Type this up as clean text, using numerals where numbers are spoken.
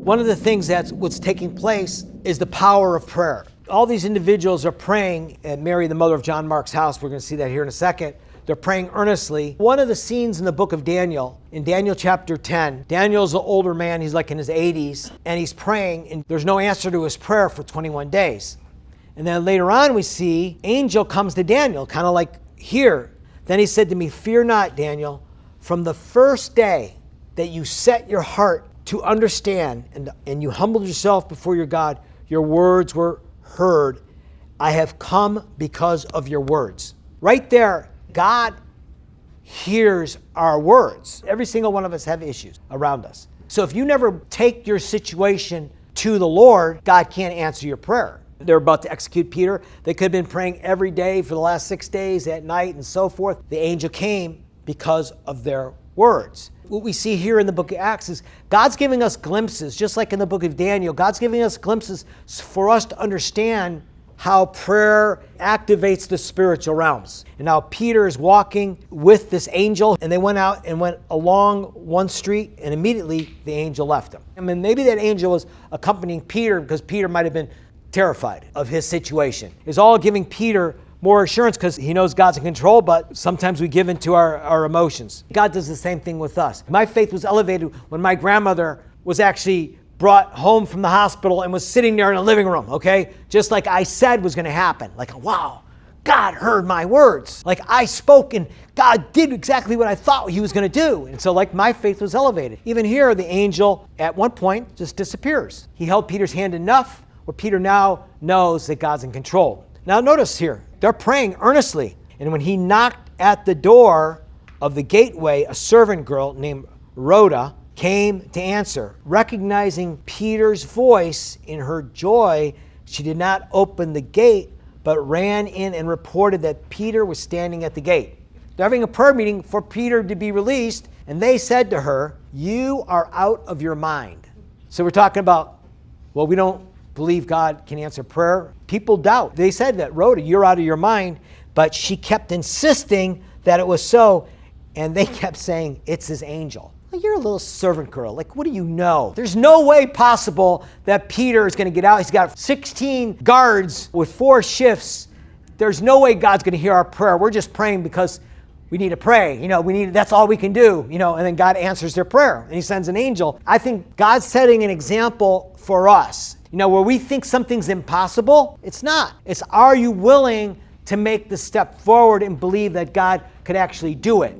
One of the things what's taking place is the power of prayer. All these individuals are praying at Mary, the mother of John Mark's house. We're going to see that here in a second. They're praying earnestly. One of the scenes in the book of Daniel, in Daniel chapter 10, Daniel's an older man. He's like in his 80s, and he's praying, and there's no answer to his prayer for 21 days. And then later on we see angel comes to Daniel, kind of like here. Then he said to me, "Fear not, Daniel, from the first day that you set your heart to understand and you humbled yourself before your God, your words were heard. I have come because of your words." Right there, God hears our words. Every single one of us have issues around us. So if you never take your situation to the Lord, God can't answer your prayer. They're about to execute Peter. They could have been praying every day for the last 6 days at night and so forth. The angel came because of their words. What we see here in the book of Acts is God's giving us glimpses, just like in the book of Daniel. God's giving us glimpses for us to understand how prayer activates the spiritual realms. And now Peter is walking with this angel, and they went out and went along one street, and immediately the angel left him. I mean, maybe that angel was accompanying Peter because Peter might have been terrified of his situation. It's all giving Peter more assurance because he knows God's in control, but sometimes we give into our emotions. God does the same thing with us. My faith was elevated when my grandmother was actually brought home from the hospital and was sitting there in the living room, okay? Just like I said was going to happen. Like, wow, God heard my words. Like I spoke and God did exactly what I thought he was going to do. And so like my faith was elevated. Even here, the angel at one point just disappears. He held Peter's hand enough where Peter now knows that God's in control. Now notice here, they're praying earnestly. And when he knocked at the door of the gateway, a servant girl named Rhoda came to answer. Recognizing Peter's voice in her joy, she did not open the gate, but ran in and reported that Peter was standing at the gate. They're having a prayer meeting for Peter to be released, and they said to her, "You are out of your mind." So we're talking about, well, we don't believe God can answer prayer. People doubt. They said that, "Rhoda, you're out of your mind," but she kept insisting that it was so, and they kept saying, "It's his angel." You're a little servant girl. Like, what do you know? There's no way possible that Peter is going to get out. He's got 16 guards with 4 shifts. There's no way God's going to hear our prayer. We're just praying because we need to pray. That's all we can do. And then God answers their prayer and he sends an angel. I think God's setting an example for us. Where we think something's impossible, it's not. It's, are you willing to make the step forward and believe that God could actually do it?